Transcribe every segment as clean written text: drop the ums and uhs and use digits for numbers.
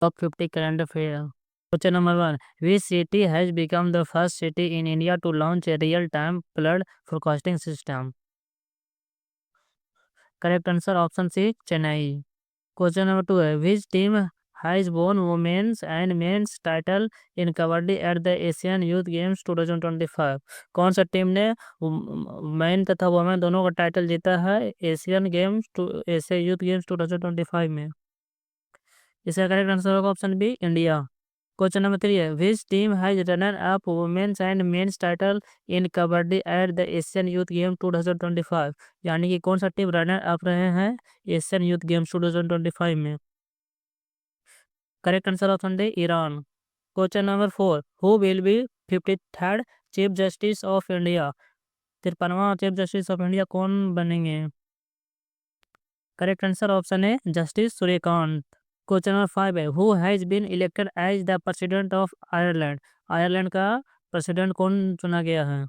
Top 50 current affair. Question number 1. Which city has become the first city in India to launch a real-time flood forecasting system? Correct answer option C, Chennai. Question number 2 है which team has won women's and men's title in kabaddi at the Asian Youth Games 2025? कौन सा team ने main तथा women दोनों का title जीता है Asia youth games 2025 में? इसका करेक्ट आंसर होगा option B, India. Question number 3 है which team has runner up women's and men's title in kabaddi at the Asian youth game 2025? यानी कि कौन सा टीम रनर अप रहे हैं एशियन यूथ गेम्स 2025 में? Correct answer option D, Iran. Question number 4 who will be 53rd chief justice of India? 53वां chief justice of India कौन बनेंगे? करेक्ट आंसर ऑप्शन है जस्टिस सूर्यकांत। क्वेश्चन नंबर 5 है who has been elected as the president of Ireland? Ireland का president कौन चुना गया है?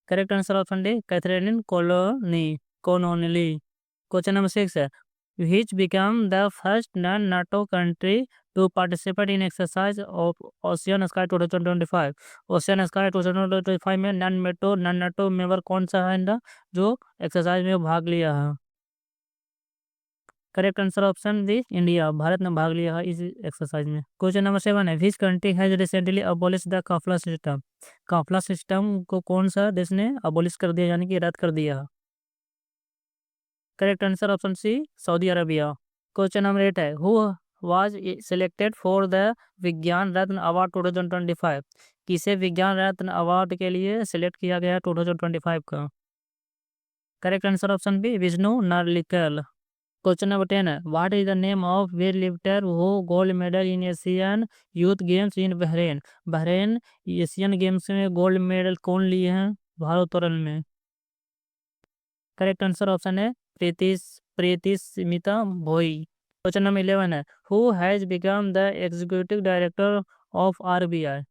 Correct answer option D, Catherine Connolly. Question number 6 है which became the first non-NATO country to participate in exercise of Ocean Sky 2025? Ocean Sky 2025 में non NATO member कौन सा है जो एक्सरसाइज में भाग लिया है? करेक्ट आंसर ऑप्शन दी, इंडिया। भारत ने भाग लिया है इस एक्सरसाइज में। क्वेश्चन नंबर 7 है which country has recently abolish the काफला सिस्टम? काफला सिस्टम को कौन सा देश ने अबॉलिश कर दिया यानी कि रद्द कर दिया? Correct answer option C, Saudi Arabia. Question number 8 है who was selected for the Vigyan Ratna award 2025? किसे विज्ञान रत्न अवार्ड के लिए सिलेक्ट किया गया 2025 का? Correct answer option B, Vishnu Narlikar. Question number 10 है what is the name of weight lifter who gold medal in Asian youth games in Bahrain? Bahrain Asian games में gold medal कौन लिए हैं भारोत्तोलन में? करेक्ट आंसर ऑप्शन है प्रीति स्मिता भोई। क्वेश्चन नंबर 11 है who has become the executive director of RBI?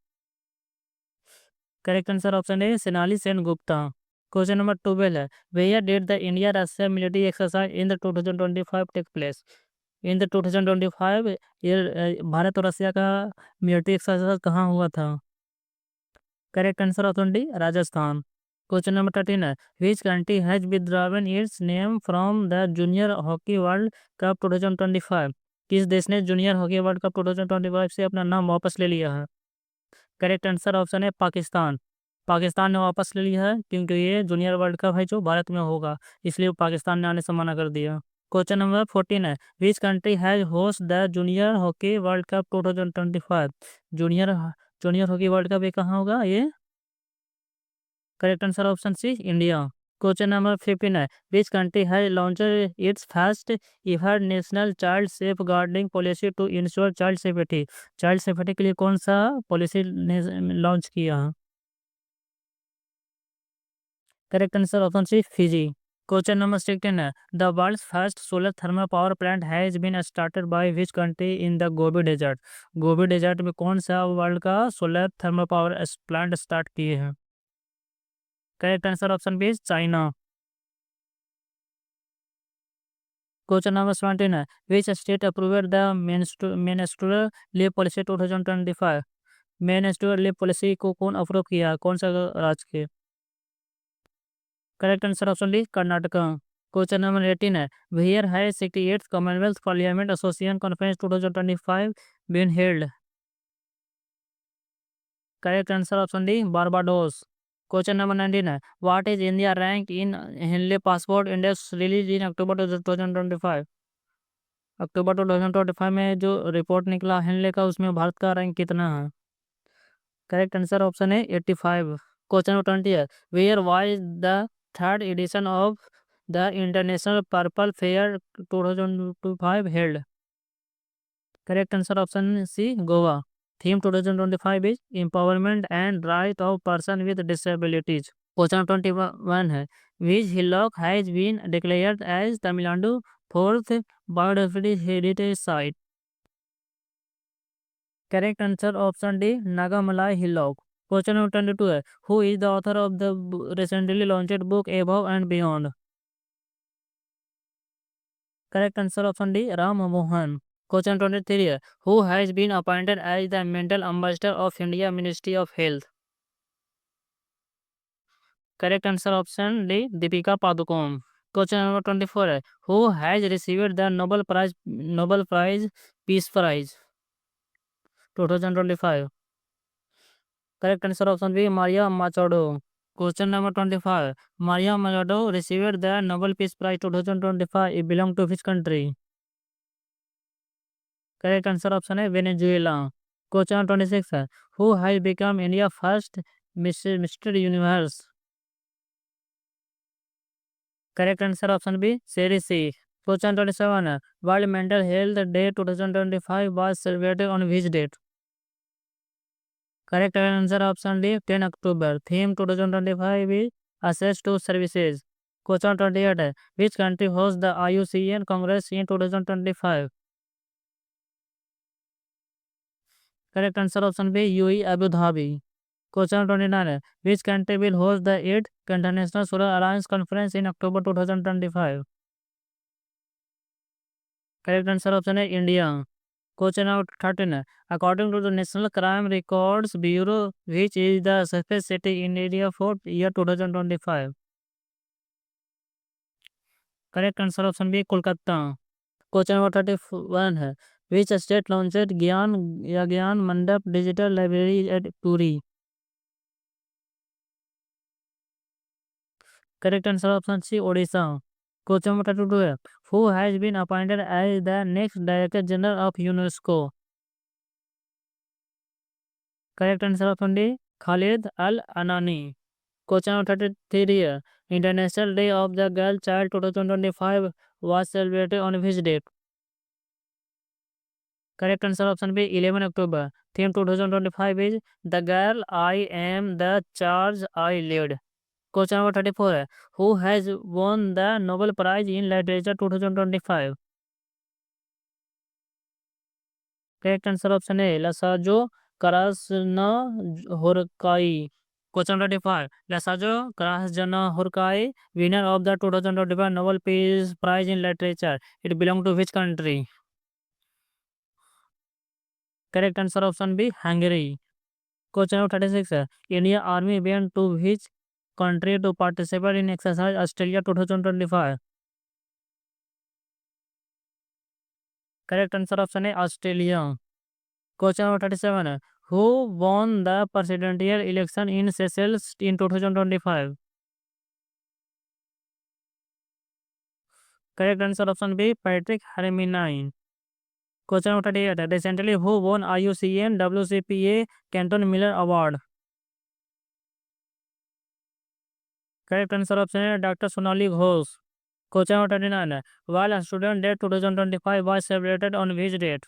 Correct answer option है Sonali Sen Gupta. Question number 12 है where did the India Russia military exercise in the 2025 take place? In the 2025 ये भारत और Russia का military exercise कहाँ हुआ था? Correct answer option D, Rajasthan. Question number 13 है which country has withdrawn it's name from the junior hockey world cup 2025? किस देश ने जूनियर हॉकी वर्ल्ड कप 2025 से अपना नाम वापस ले लिया है? करेक्ट आंसर ऑप्शन है पाकिस्तान। पाकिस्तान ने वापस ले लिया है क्योंकि ये जूनियर वर्ल्ड कप है जो भारत में होगा, इसलिए पाकिस्तान ने आने से मना कर दिया। क्वेश्चन नंबर 14 है which country has host the junior hockey world cup 2025? Junior junior hockey world cup ये कहाँ होगा ये? Correct answer option C, India. Question number 15 है which country has launched its first ever national child safeguarding policy to ensure child safety? Child safety के लिए कौन सा policy launch किया है? Correct answer option C, Fiji. Question number 16 है the world's first solar thermal power plant has been started by which country in the Gobi desert? Gobi desert में कौन सा वर्ल्ड का solar thermal power plant start किए हैं? Correct answer option B, China. Question number 17 है which state approved the menstrual leave policy 2025? Menstrual leave policy को कौन approve किया, कौन सा राज्य के? Correct answer option D, Karnataka. Question number 18 है वेयर है 68th Commonwealth parliament association conference 2025 been held? Correct answer option D, Barbados. Question number 19 है what is India rank in Henley passport index release in October 2025? अक्टूबर 2025 में जो report निकला Henley का उसमें भारत का रैंक कितना है? करेक्ट आंसर ऑप्शन है 85। क्वेश्चन नंबर 20 है where was the third edition of the international purple fair 2025 हेल्ड? Correct answer option C, Goa. Theme 2025 is empowerment and right of person with disabilities. Question 21 है which hillock has been declared as Tamil Nadu fourth biodiversity heritage site? Correct answer option D, Nagamalai hillock. Question number 22 है who is the author of the recently launched book above and beyond? Correct answer option D, Ram Mohan. Question 23. Who has been appointed as the Mental Ambassador of India Ministry of Health? Correct answer option D. Deepika Padukone. Question number 24. Who has received the Nobel Prize Peace Prize 2025? Correct answer option B. Maria Machado. Question number 25. Maria Machado received the Nobel Peace Prize 2025. It belongs to which country? Correct answer option A. Venezuela. Question number 26. Who has become India's first Mr. Universe? Correct answer option B. Serisi. Question 27. World Mental Health Day 2025 was celebrated on which date? Correct answer option D. 10 October. Theme 2025 is Access to Services. Question 28. Which country hosts the IUCN Congress in 2025? Correct answer option B. UAE Abu Dhabi. Question 29. Which country will host the 8th International Solar Alliance Conference in October 2025? Correct answer option A. India. Question number 13. According to the National Crime Records Bureau, which is the safest city in India for year 2025? Correct answer option B. Kolkata. Question number 31 है. Which state launched Gyan Mandap Digital Library at Puri? Correct answer option C. Odisha. Question number 32 है. Who has been appointed as the next Director General of UNESCO? Correct answer option D. Khalid Al Anani. Question number 33 है. International Day of the Girl Child 2025 was celebrated on which date? Correct answer option B. 11 October. Theme 2025 is The Girl I Am the Charge I Lead. Question number 34 है. Who has won the Nobel Prize in Literature 2025? Correct answer option A. Lasajo Krasznahorkai. Question 35. Lasajo Krasznahorkai, winner of the 2025 Nobel Peace Prize in Literature. It belongs to which country? Correct answer option B. Hungary. Question number 36. India Army went to which country to participate in exercise Australia 2025? Correct answer option A. Australia. Question number 37. Who won the presidential election in Seychelles in 2025? Correct answer option B. Patrick Harminain. Question number 38. Recently, who won IUCN WCPA Canton Miller Award? Correct answer option A. Dr. Sonali Ghosh. Question number 39. While Student Day 2025 was celebrated on which date?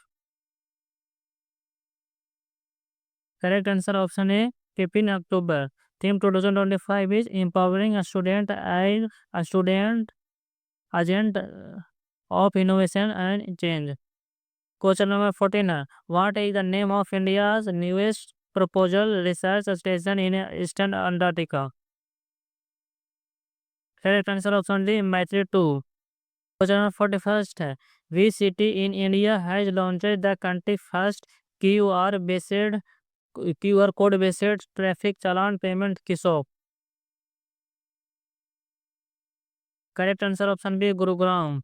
Correct answer option A. 15 October. Theme 2025 is Empowering a Student and a Student Agent of Innovation and Change. Question number 14. What is the name of India's newest proposal research station in Eastern Antarctica? Correct answer option D. Maitri 2. Question number 41st. Which city in India has launched the country first QR code based traffic challan payment kiosk? Correct answer option B. Gurugram.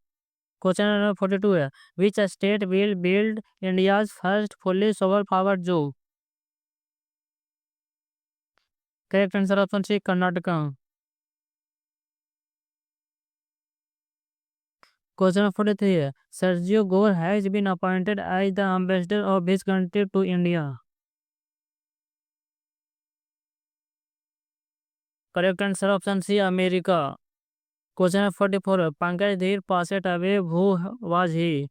Question number 42. Which state will build India's first fully solar powered zoo? Correct answer option C. Karnataka. Question number 43. Sergio Gore has been appointed as the ambassador of which country to India? Correct answer option C. America. Question number 44. Pankaj Dhir passed away. Who was he?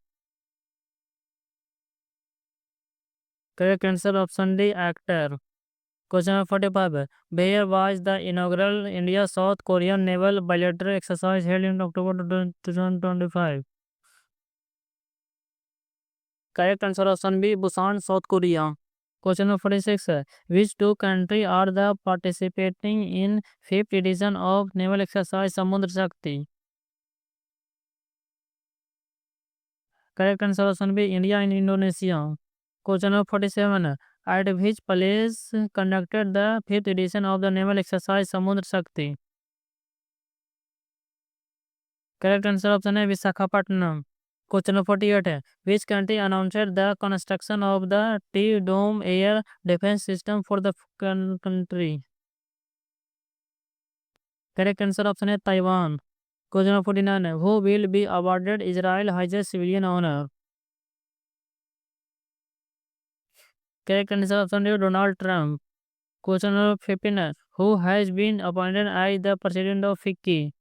Correct answer option D. Actor. Question number 45. Where was the inaugural India-South Korean naval bilateral exercise held in October 2025? Correct answer option B. Busan, South Korea. Question number 46. Which two countries are the participating in 5th edition of naval exercise Samudra Shakti? Correct answer option B, India and Indonesia. Question number 47. At which place conducted the fifth edition of the naval exercise Samudra Shakti? Correct answer option A, Visakhapatnam. Question number 48 है, which country announced the construction of the T-Dome air defense system for the country? Correct answer option है Taiwan. Question number 49 है, who will be awarded Israel highest civilian honor? Correct answer option है Donald Trump. Question number 15 है, who has been appointed as the president of FICCI?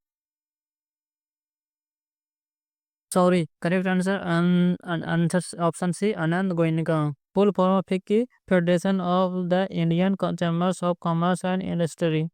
Sorry, correct answer answer option C, Anand Goenka. Full form of FICCI, Federation of the Indian Chambers of Commerce and Industry.